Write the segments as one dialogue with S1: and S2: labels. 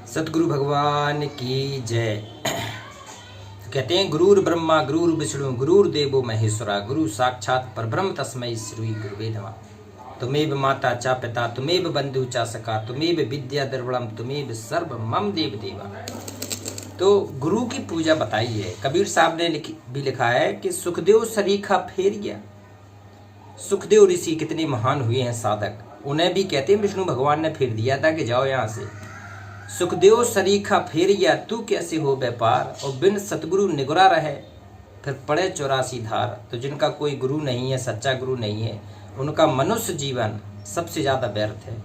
S1: सतगुरु भगवान की जय। कहते हैं गुरुर ब्रह्मा गुरुर विष्णु गुरुर देवो महेश्वरा गुरु साक्षात परब्रह्म तस्मै श्री गुरुवे नमः। तुमेव माता चा पिता तुमेव बंधु चा सखा तुमेव विद्या द्रविणम तुमेव सर्व मम देव देवा। तो गुरु की पूजा बताई है। कबीर साहब ने भी लिखा है कि सुखदेव सरीखा फेरिया। सुखदेव ऋषि कितने महान हुए हैं साधक, उन्हें भी कहते हैं विष्णु भगवान ने फेर दिया था कि जाओ यहाँ से। सुखदेव सरीखा फेरिया तू कैसे हो व्यापार, और बिन सतगुरु निगुरा रहे फिर पड़े 84 धार। तो जिनका कोई गुरु नहीं है, सच्चा गुरु नहीं है, उनका मनुष्य जीवन सबसे ज़्यादा व्यर्थ है।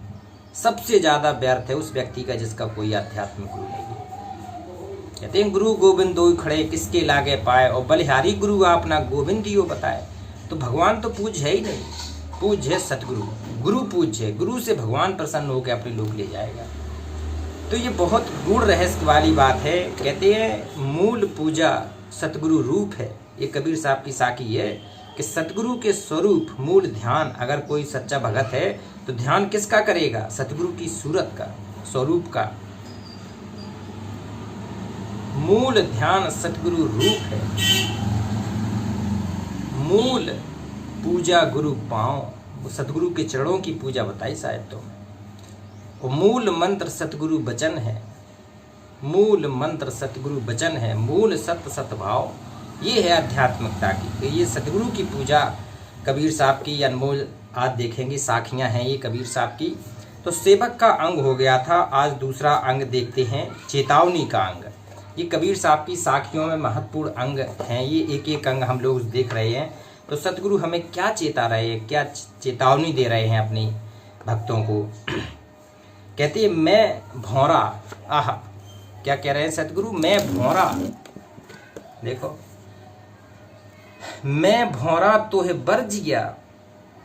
S1: सबसे ज़्यादा व्यर्थ है उस व्यक्ति का जिसका कोई आध्यात्मिक गुरु नहीं है। कहते हैं गुरु गोविंद दो खड़े किसके लागे पाए, और बलिहारी गुरु अपना गोविंद दियो बताए। तो भगवान तो पूज है ही नहीं, पूज है सतगुरु। गुरु पूज है, गुरु से भगवान प्रसन्न होकर अपने लोग ले जाएगा। तो ये बहुत गूढ़ रहस्य वाली बात है। कहते हैं मूल पूजा सतगुरु रूप है। ये कबीर साहब की साखी है कि सतगुरु के स्वरूप मूल ध्यान, अगर कोई सच्चा भगत है तो ध्यान किसका करेगा? सतगुरु की सूरत का, स्वरूप का। मूल ध्यान सतगुरु रूप है। मूल पूजा गुरु पाँव, सतगुरु के चरणों की पूजा बताई शायद तो। मूल मंत्र सतगुरु वचन है। मूल मंत्र सतगुरु वचन है। मूल सत्य सतभाव, ये है आध्यात्मिकता की। तो ये सतगुरु की पूजा कबीर साहब की अनमोल आज देखेंगे साखियां हैं ये कबीर साहब की। तो सेवक का अंग हो गया था, आज दूसरा अंग देखते हैं, चेतावनी का अंग। ये कबीर साहब की साखियों में महत्वपूर्ण अंग हैं। ये एक एक अंग हम लोग देख रहे हैं। तो सतगुरु हमें क्या चेता रहे हैं, क्या चेतावनी दे रहे हैं अपने भक्तों को। कहते हैं मैं भौरा, आह क्या कह रहे हैं सतगुरु, मैं भौरा। देखो, मैं भौरा तो है बरजिया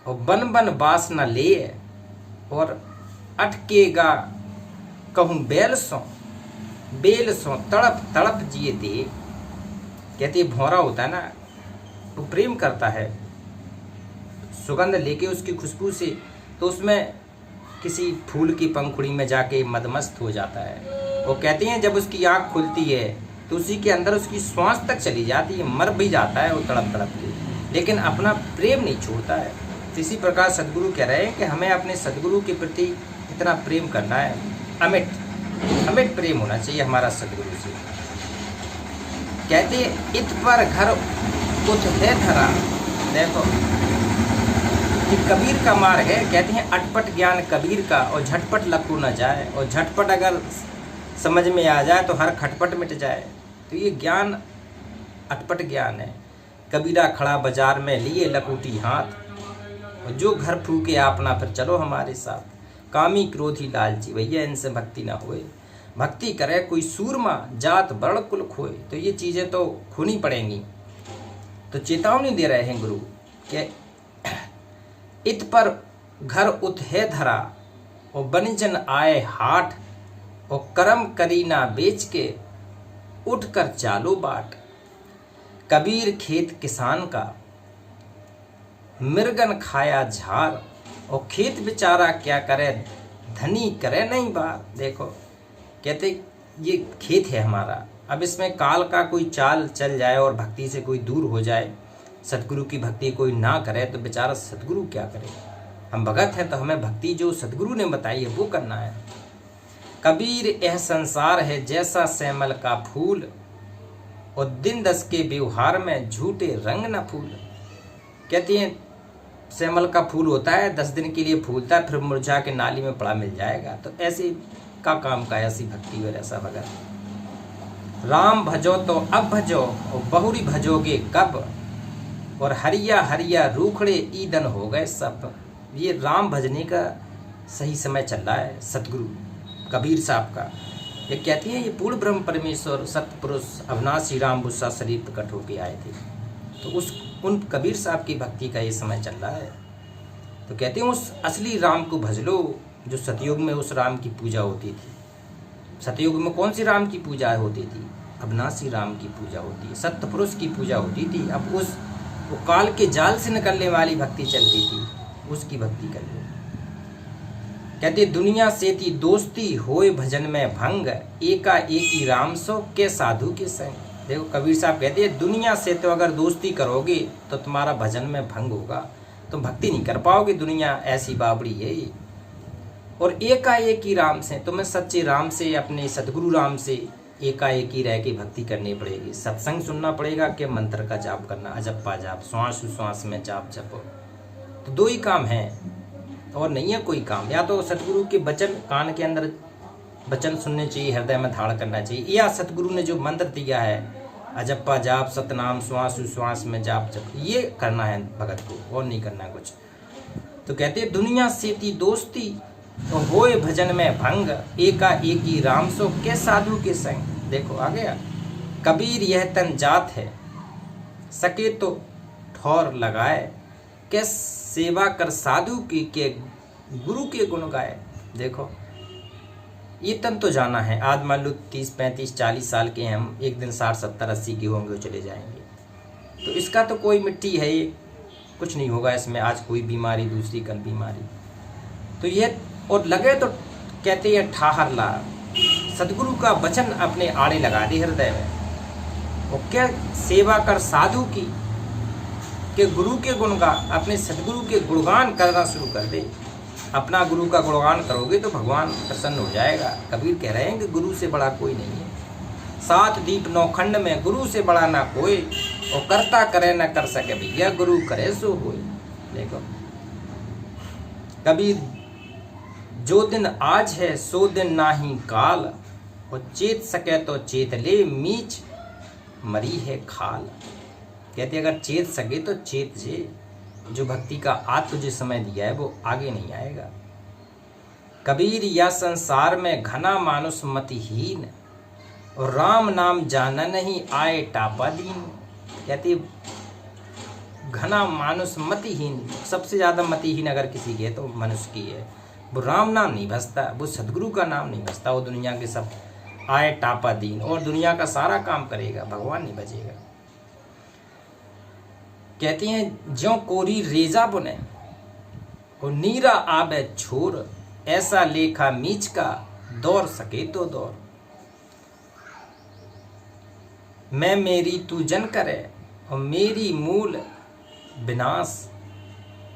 S1: और बन बन बास न ले, और अटकेगा कहूँ बेल सो तड़प तड़प जिए दे। कहते हैं भौरा होता है ना, वो प्रेम करता है सुगंध लेके उसकी खुशबू से, तो उसमें किसी फूल की पंखुड़ी में जाके मदमस्त हो जाता है। वो कहते हैं जब उसकी आँख खुलती है तो उसी के अंदर उसकी श्वास तक चली जाती है, मर भी जाता है वो तड़प तड़प के, लेकिन अपना प्रेम नहीं छोड़ता है। तो इसी प्रकार सदगुरु कह रहे हैं कि हमें अपने सदगुरु के प्रति इतना प्रेम करना है, अमिट अमिट प्रेम होना चाहिए हमारा सदगुरु से। कहते हैं इत पर घर उठ है धरा। देखो ये कबीर का मार्ग है। कहते हैं अटपट ज्ञान कबीर का, और झटपट लखू न जाए, और झटपट अगर समझ में आ जाए तो हर खटपट मिट जाए। तो ये ज्ञान अटपट ज्ञान है। कबीरा खड़ा बाजार में लिए लकूटी हाथ, और जो घर फूके अपना फिर चलो हमारे साथ। कामी क्रोधी लालची भैया इनसे भक्ति ना होए, भक्ति करे कोई सूरमा जात बड़ कुल खोए। तो ये चीज़ें तो खूनी पड़ेंगी। तो चेतावनी दे रहे हैं गुरु कि इत पर घर उत है धरा, और बनिजन आए हाट, और कर्म करी ना बेच के उठ कर चालो बाट। कबीर खेत किसान का मृगन खाया झार, और खेत बेचारा क्या करे धनी करे नहीं बात। देखो कहते ये खेत है हमारा, अब इसमें काल का कोई चाल चल जाए और भक्ति से कोई दूर हो जाए, सतगुरु की भक्ति कोई ना करे, तो बेचारा सतगुरु क्या करे। हम भगत हैं तो हमें भक्ति जो सतगुरु ने बताई है वो करना है। कबीर यह संसार है जैसा सैमल का फूल, और दिन 10 के व्यवहार में झूठे रंग न फूल। कहती हैं सैमल का फूल होता है, 10 दिन के लिए फूलता है, फिर मुरझा के नाली में पड़ा मिल जाएगा। तो ऐसे का काम का, ऐसी भक्ति और ऐसा भगत। राम भजो तो अब भजो, और बहुरी भजोगे कब, और हरिया हरिया रूखड़े ईदन हो गए सब। ये राम भजने का सही समय चल रहा है सतगुरु कबीर साहब का। ये कहती है ये पूर्ण ब्रह्म परमेश्वर सतपुरुष अविनाशी राम बुस्सा शरीर प्रकट होके आए थे। तो उन कबीर साहब की भक्ति का ये समय चल रहा है। तो कहते हैं उस असली राम को भज लो, जो सतयुग में उस राम की पूजा होती थी। सतयुग में कौन सी राम की पूजा होती थी? अविनाशी राम की पूजा होती है, सत्य पुरुष की पूजा होती थी। अब वो काल के जाल से निकलने वाली भक्ति चलती थी, उसकी भक्ति कर लो। कहते दुनिया से थी दोस्ती होए भजन में भंग, एका एकी राम सो के साधु के संग। देखो कबीर साहब कहते हैं दुनिया से तो अगर दोस्ती करोगे तो तुम्हारा भजन में भंग होगा, तुम भक्ति नहीं कर पाओगे, दुनिया ऐसी बाबड़ी है ये। और एकाएकी राम से, तुम्हें सच्चे राम से, अपने सतगुरु राम से एकाएकी रह के भक्ति करनी पड़ेगी, सत्संग सुनना पड़ेगा कि मंत्र का जाप करना, अजप्पा जाप, श्वास श्वास में जाप जपो। तो दो ही काम है और नहीं है कोई काम। या तो सतगुरु के वचन कान के अंदर वचन सुनने चाहिए, हृदय में धारण करना चाहिए, या सतगुरु ने जो मंत्र दिया है अजप्पा जाप, सतनाम, श्वास श्वास में जाप जप, ये करना है भगत को, और नहीं करना कुछ। तो कहते हैं दुनिया से थी दोस्ती तो होए भजन में भंग, एका एकी राम सो के साधु के संग। देखो आ गया, कबीर यह तन जात है, सके तो ठौर लगाए, के सेवा कर साधु की, के गुरु के गुण गाए। देखो ये तन तो जाना है, आज मान लो 30 35 40 साल के हैं हम, एक दिन 60 70 80 के होंगे, वो चले जाएंगे। तो इसका तो कोई मिट्टी है, ये कुछ नहीं होगा इसमें, आज कोई बीमारी, दूसरी कल बीमारी। तो ये और लगे तो कहते हैं ठाहर ला, सदगुरु का वचन अपने आड़े लगा दे हृदय में। और क्या सेवा कर साधु की, के गुरु के गुण गा, अपने सदगुरु के गुणगान करना शुरू कर दे। अपना गुरु का गुणगान करोगे तो भगवान प्रसन्न हो जाएगा। कबीर कह रहे हैं कि गुरु से बड़ा कोई नहीं है, 7 दीप 9 खंड में गुरु से बड़ा ना कोई, और करता करे न कर सके भैया, गुरु करे सो होए। देखो कबीर जो दिन आज है सो दिन नाही काल, और चेत सके तो चेत ले, मीच मरी है खाल। कहते अगर चेत सके तो चेत जे, जो भक्ति का आज तुझे समय दिया है वो आगे नहीं आएगा। कबीर या संसार में घना मानुष मतिहीन, और राम नाम जाना नहीं आए टापा दीन। कहते घना मानुष मतिहीन, सबसे ज़्यादा मतिहीन अगर किसी की है तो मनुष्य की है, वो राम नाम नहीं बसता, वो सदगुरु का नाम नहीं बसता, वो दुनिया के सब आए टापा दीन, और दुनिया का सारा काम करेगा, भगवान नहीं बचेगा। कहते हैं ज्यों कोरी रेजा बुने, और नीरा आबे छोर, ऐसा लेखा मीच का दौर सके तो दौर। मैं मेरी तू जन करे, और मेरी मूल विनाश,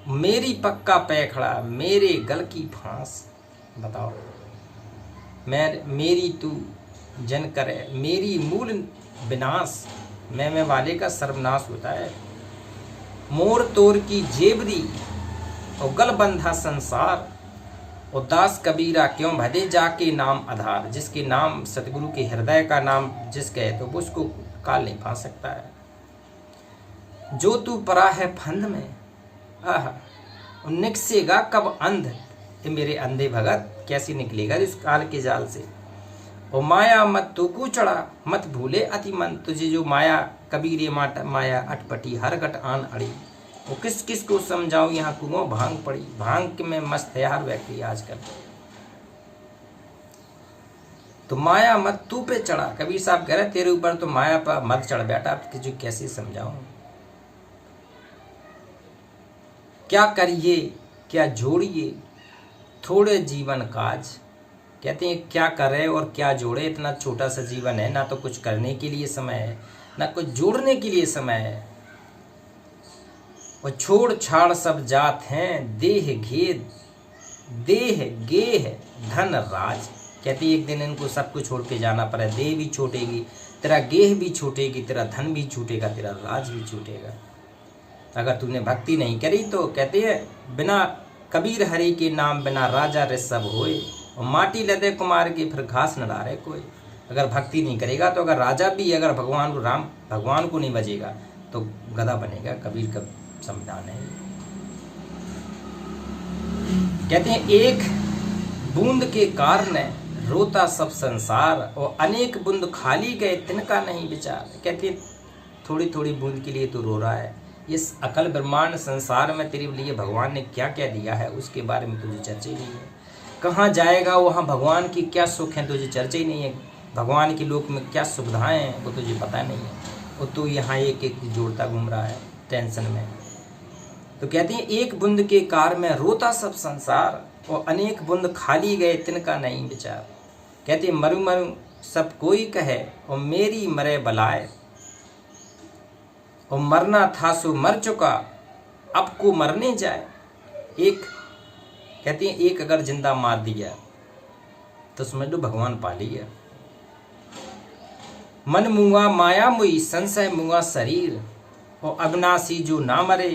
S1: मेरी पक्का पैखड़ा, मेरे गल की फांस। बताओ, मैं मेरी तू जन करे, मेरी मूल विनाश, मैं वाले का सर्वनाश होता है। मोर तोर की जेबरी, और गल बंधा संसार, और दास कबीरा क्यों भदे जाके नाम आधार। जिसके नाम सतगुरु के हृदय का नाम जिसके है तो वो उसको काल नहीं पा सकता है। जो तू परा है फंद में, आह निकसेगा कब अंध, ये मेरे अंधे भगत कैसे निकलेगा इस काल के जाल से। और माया मत तू को चढ़ा, मत भूले अति मन, तुझे जो माया कबीर ये माया अटपटी हर गट आन अड़ी। वो किस किस को समझाऊं, यहाँ कुओं भांग पड़ी, भांग में मस्त है हर व्यक्ति आजकल। तो माया मत तू पे चढ़ा, कबीर साहब कह रहे तेरे ऊपर तो माया पर मत चढ़ बैठा, तुझे कैसे समझाऊं। क्या करिए क्या जोड़िए थोड़े जीवन काज। कहते हैं क्या करे और क्या जोड़े, इतना छोटा सा जीवन है, ना तो कुछ करने के लिए समय है ना कुछ जोड़ने के लिए समय है। और छोड़ छाड़ सब जात हैं, देह घेद देह गेह धन राज। कहती एक दिन इनको सब कुछ छोड़ के जाना पड़े, देह भी छूटेगी, तेरा गेह भी छूटेगी, तेरा धन भी छूटेगा, तेरा राज भी छूटेगा अगर तूने भक्ति नहीं करी। तो कहते हैं बिना कबीर हरि के नाम बिना राजा रे सब होए, और माटी लदे कुमार की फिर घास न डारे कोई। अगर भक्ति नहीं करेगा तो अगर राजा भी अगर भगवान को राम भगवान को नहीं बजेगा तो गधा बनेगा। कबीर का संविधान है। कहते हैं एक बूंद के कारण रोता सब संसार, और अनेक बूंद खाली गए तिनका नहीं विचार। कहते हैं थोड़ी थोड़ी बूंद के लिए तो रो रहा है, इस अकल ब्रह्मांड संसार में तेरे लिए भगवान ने क्या क्या दिया है उसके बारे में तुझे चर्चा ही नहीं है। कहाँ जाएगा वहाँ भगवान की क्या सुख है तुझे चर्चा ही नहीं है। भगवान के लोक में क्या सुविधाएं हैं वो तुझे पता नहीं है, वो तो यहाँ एक एक जोड़ता घूम रहा है टेंशन में। तो कहते हैं एक बूंद के कार में रोता सब संसार, और अनेक बुंद खाली गए तिनका नहीं विचार। कहते मरु मरु सब कोई कहे और मेरी मरे बलाए, और मरना था सो मर चुका अब को मरने जाए। एक कहते हैं एक अगर जिंदा मार दिया तो समझ लो भगवान पा लिया। मन मुआ माया मुई संशय मुआ शरीर, और अविनाशी जो ना मरे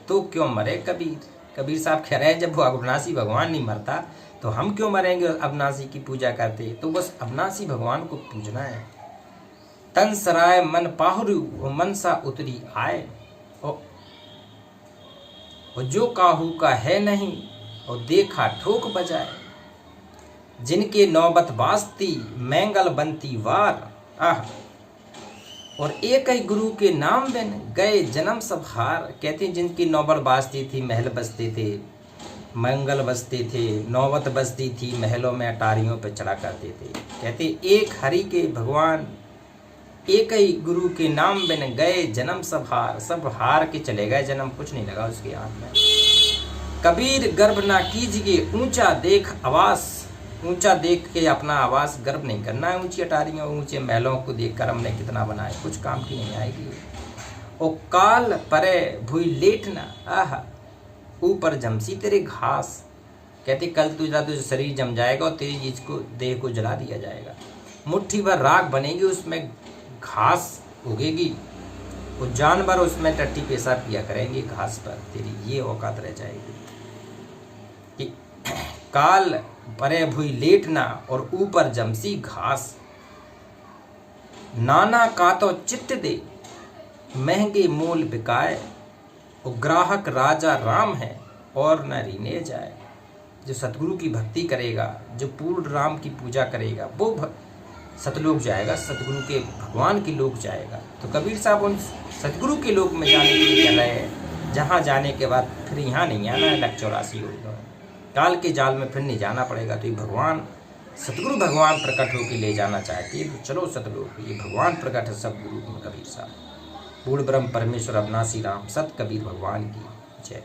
S1: तो क्यों मरे कबीर। कबीर साहब कह रहे हैं जब वो अविनाशी भगवान नहीं मरता तो हम क्यों मरेंगे अविनाशी की पूजा करते। तो बस अविनाशी भगवान को पूजना है। तन सराय मन पाहुरु और मनसा उतरी आए, और जो काहू का है नहीं और देखा ठोक बजाए। जिनके नौबत बासती मैंगल बनती वार, आह और एक ही गुरु के नाम बिन गए जन्म सब हार। कहते हैं जिनकी नौबत बाजती थी, महल बजते थे, मंगल बजते थे, नौबत बजती थी, महलों में अटारियों पर चढ़ा करते थे। कहते एक हरि के भगवान एक ही गुरु के नाम बिन गए जन्म सब हार के चले गए, जन्म कुछ नहीं लगा उसके हाथ में। कबीर गर्व ना कीजिए ऊंचा देख आवास, ऊंचा देख के अपना आवास गर्व नहीं करना है। ऊंची अटारियों ऊंचे महलों को देखकर हमने कितना बनाए, कुछ काम की नहीं आएगी। ओ काल परे भूई लेटना, आह ऊपर जमसी तेरे घास। कहते कल तुझे शरीर जम जाएगा और तेरी चीज को देह को जला दिया जाएगा। मुट्ठी भर राख बनेगी, उसमें घास उगेगी, वो जानवर उसमें टट्टी पेशाब किया करेंगे घास पर, तेरी ये औकात रह जाएगी कि काल परे भूई लेटना और ऊपर जमसी घास। नाना का तो चित्त दे महंगे मोल बिकाए, और ग्राहक राजा राम है और न रीने जाए। जो सतगुरु की भक्ति करेगा, जो पूर्ण राम की पूजा करेगा, वो सतलोक जाएगा, सतगुरु के भगवान के लोक जाएगा। तो कबीर साहब उन सतगुरु के लोक में जाने के लिए कह रहे हैं, जहाँ जाने के बाद फिर यहाँ नहीं आना है, 184 होगा, काल के जाल में फिर नहीं जाना पड़ेगा। तो ये भगवान सतगुरु भगवान प्रकट होकर ले जाना चाहते हैं, तो चलो सतलोक, ये भगवान प्रकट है सब गुरु में कबीर साहब। पूर्ण ब्रह्म परमेश्वर अविनाशी राम सत कबीर भगवान की जय।